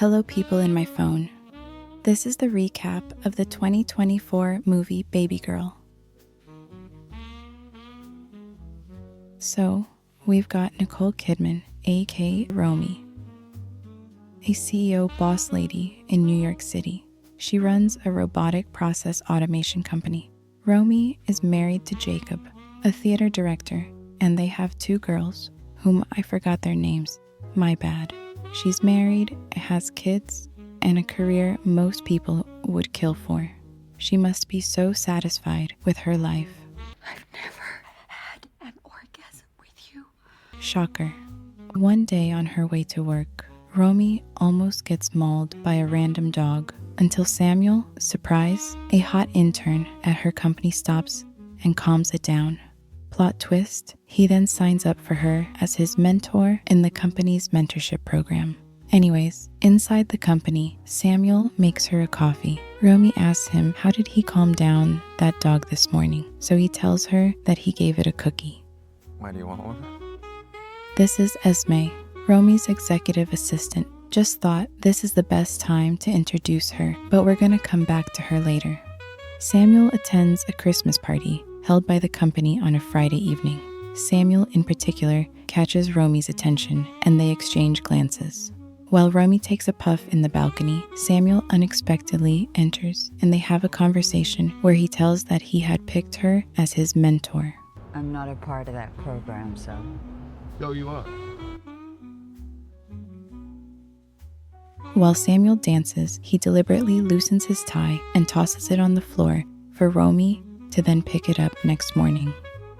Hello people in my phone. This is the recap of the 2024 movie Babygirl. So, we've got Nicole Kidman, aka Romy, a CEO boss lady in New York City. She runs a robotic process automation company. Romy is married to Jacob, a theater director, and they have 2 girls, whom I forgot their names. My bad. She's married, has kids, and a career most people would kill for. She must be so satisfied with her life. I've never had an orgasm with you. Shocker. One day on her way to work, Romy almost gets mauled by a random dog until Samuel, surprise, a hot intern at her company, stops and calms it down. Plot twist, he then signs up for her as his mentor in the company's mentorship program. Anyways, inside the company, Samuel makes her a coffee. Romy asks him how did he calm down that dog this morning, so he tells her that he gave it a cookie. Why do you want one? This is Esme, Romy's executive assistant. Just thought this is the best time to introduce her, but we're gonna come back to her later. Samuel attends a Christmas party held by the company on a Friday evening. Samuel, in particular, catches Romy's attention and they exchange glances. While Romy takes a puff in the balcony, Samuel unexpectedly enters and they have a conversation where he tells that he had picked her as his mentor. I'm not a part of that program, so... No, you are. While Samuel dances, he deliberately loosens his tie and tosses it on the floor for Romy to then pick it up next morning.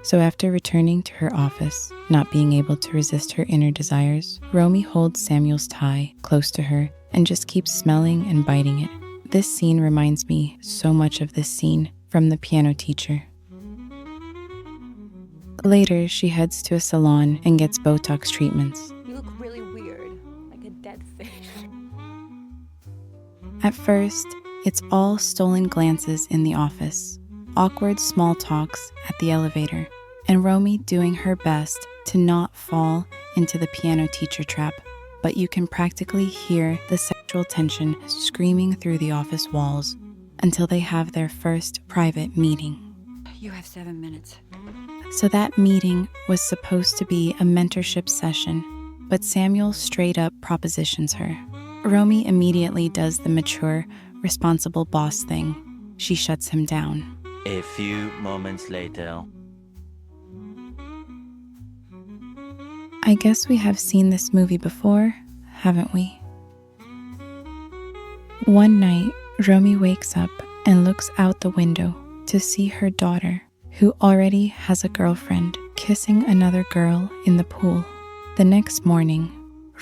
So after returning to her office, not being able to resist her inner desires, Romy holds Samuel's tie close to her and just keeps smelling and biting it. This scene reminds me so much of this scene from The Piano Teacher. Later, she heads to a salon and gets Botox treatments. You look really weird, like a dead fish. At first, it's all stolen glances in the office, awkward small talks at the elevator, and Romy doing her best to not fall into the piano teacher trap, but you can practically hear the sexual tension screaming through the office walls until they have their first private meeting. You have 7 minutes. So that meeting was supposed to be a mentorship session, but Samuel straight up propositions her. Romy immediately does the mature, responsible boss thing. She shuts him down. A few moments later. I guess we have seen this movie before, haven't we? One night, Romy wakes up and looks out the window to see her daughter, who already has a girlfriend, kissing another girl in the pool. The next morning,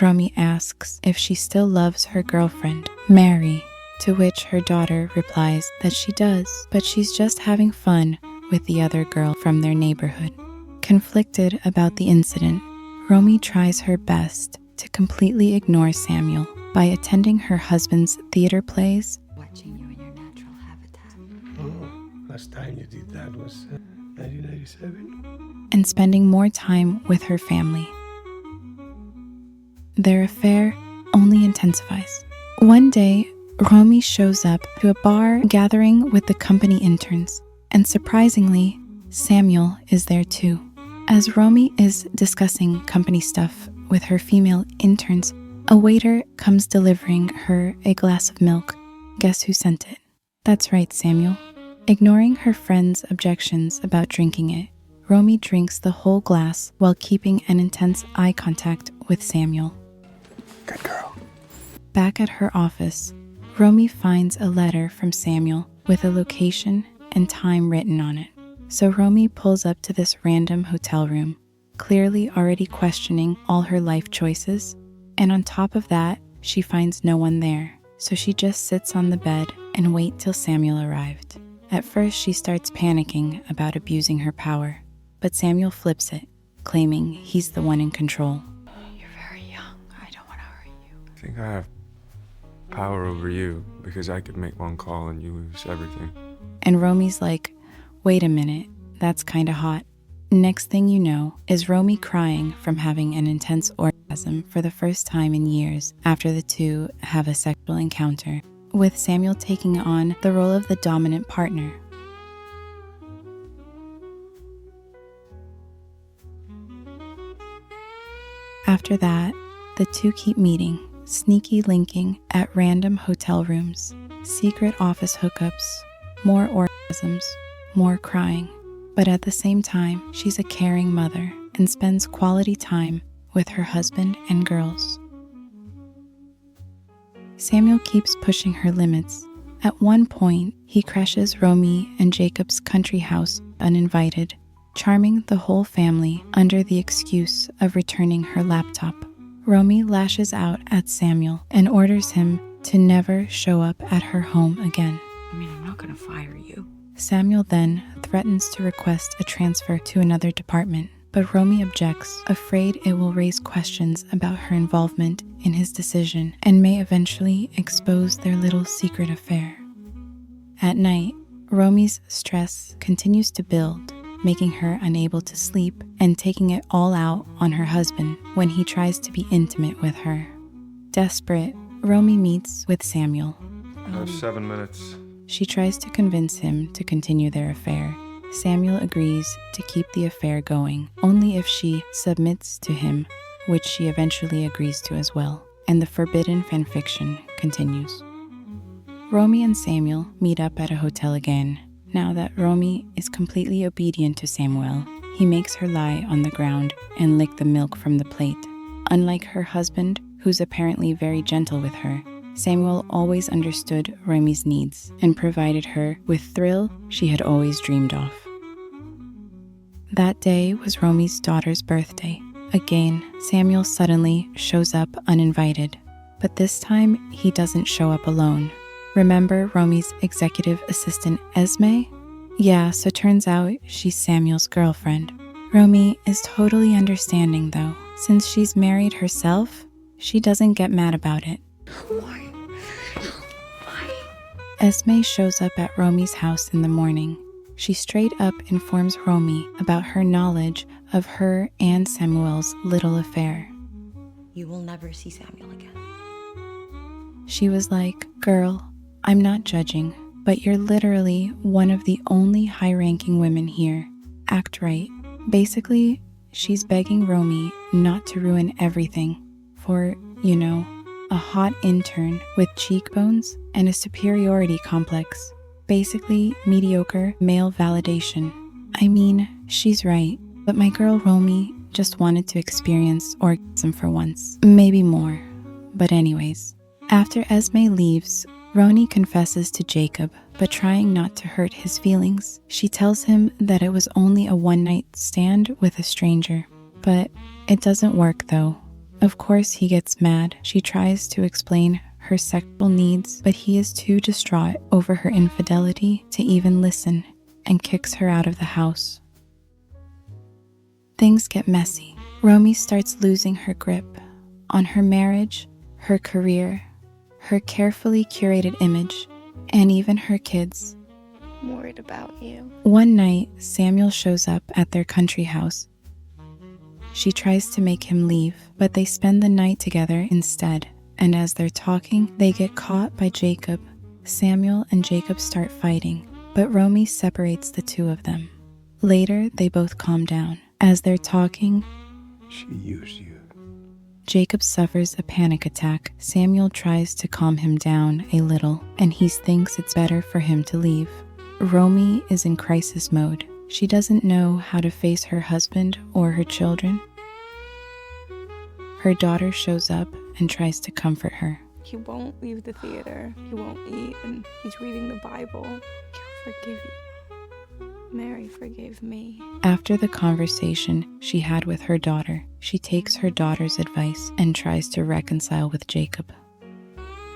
Romy asks if she still loves her girlfriend, Mary, to which her daughter replies that she does, but she's just having fun with the other girl from their neighborhood. Conflicted about the incident, Romy tries her best to completely ignore Samuel by attending her husband's theater plays, Watching you in your natural habitat. Oh, last time you did that was 1997. and spending more time with her family. Their affair only intensifies. One day, Romy shows up to a bar gathering with the company interns, and surprisingly, Samuel is there too. As Romy is discussing company stuff with her female interns, a waiter comes delivering her a glass of milk. Guess who sent it? That's right, Samuel. Ignoring her friend's objections about drinking it, Romy drinks the whole glass while keeping an intense eye contact with Samuel. Good girl. Back at her office, Romy finds a letter from Samuel with a location and time written on it. So Romy pulls up to this random hotel room, clearly already questioning all her life choices. And on top of that, she finds no one there. So she just sits on the bed and waits till Samuel arrived. At first, she starts panicking about abusing her power, but Samuel flips it, claiming he's the one in control. You're very young. I don't want to hurt you. I think I have power over you because I could make one call and you lose everything. And Romy's like, wait a minute, that's kinda hot. Next thing you know is Romy crying from having an intense orgasm. orgasm for the first time in years after the two have a sexual encounter, with Samuel taking on the role of the dominant partner. After that, the two keep meeting, sneaky linking at random hotel rooms, secret office hookups, more orgasms, more crying. But at the same time, she's a caring mother and spends quality time with her husband and girls. Samuel keeps pushing her limits. At one point, he crashes Romy and Jacob's country house uninvited, charming the whole family under the excuse of returning her laptop. Romy lashes out at Samuel and orders him to never show up at her home again. I'm not gonna fire you. Samuel then threatens to request a transfer to another department, but Romy objects, afraid it will raise questions about her involvement in his decision and may eventually expose their little secret affair. At night, Romy's stress continues to build, making her unable to sleep and taking it all out on her husband when he tries to be intimate with her. Desperate, Romy meets with Samuel. I have 7 minutes. She tries to convince him to continue their affair. Samuel agrees to keep the affair going, only if she submits to him, which she eventually agrees to as well, and the forbidden fanfiction continues. Romy and Samuel meet up at a hotel again. Now that Romy is completely obedient to Samuel, he makes her lie on the ground and lick the milk from the plate. Unlike her husband, who's apparently very gentle with her, Samuel always understood Romy's needs and provided her with thrill she had always dreamed of. That day was Romy's daughter's birthday. Again, Samuel suddenly shows up uninvited, but this time he doesn't show up alone. Remember Romy's executive assistant Esme? Yeah, so turns out she's Samuel's girlfriend. Romy is totally understanding though. Since she's married herself, she doesn't get mad about it. Why? Esme shows up at Romy's house in the morning. She straight up informs Romy about her knowledge of her and Samuel's little affair. You will never see Samuel again. She was like, "Girl, I'm not judging, but you're literally one of the only high-ranking women here. Act right." Basically, she's begging Romy not to ruin everything for, a hot intern with cheekbones and a superiority complex. Basically, mediocre male validation. I mean, she's right, but my girl Romy just wanted to experience orgasm for once. Maybe more. But anyways, after Esme leaves, Romy confesses to Jacob, but trying not to hurt his feelings. She tells him that it was only a one-night stand with a stranger. But it doesn't work though. Of course he gets mad. She tries to explain her sexual needs, but he is too distraught over her infidelity to even listen and kicks her out of the house. Things get messy. Romy starts losing her grip on her marriage, her career, her carefully curated image, and even her kids. I'm worried about you. One night, Samuel shows up at their country house. She tries to make him leave, but they spend the night together instead, and as they're talking, they get caught by Jacob. Samuel and Jacob start fighting, but Romy separates the two of them. Later, they both calm down. As they're talking, She used you. Jacob suffers a panic attack. Samuel tries to calm him down a little, and he thinks it's better for him to leave. Romy is in crisis mode. She doesn't know how to face her husband or her children. Her daughter shows up and tries to comfort her. He won't leave the theater. He won't eat, and he's reading the Bible. He'll forgive you. Mary forgave me. After the conversation she had with her daughter, she takes her daughter's advice and tries to reconcile with Jacob.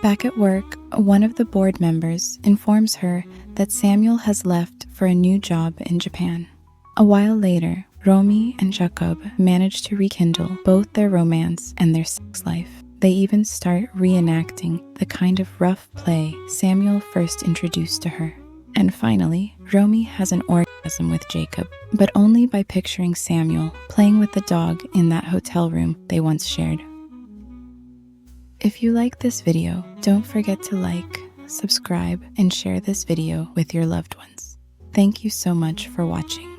Back at work, one of the board members informs her that Samuel has left for a new job in Japan. A while later, Romy and Jacob manage to rekindle both their romance and their sex life. They even start reenacting the kind of rough play Samuel first introduced to her. And finally, Romy has an orgasm with Jacob, but only by picturing Samuel playing with the dog in that hotel room they once shared. If you like this video, don't forget to like, subscribe, and share this video with your loved ones. Thank you so much for watching.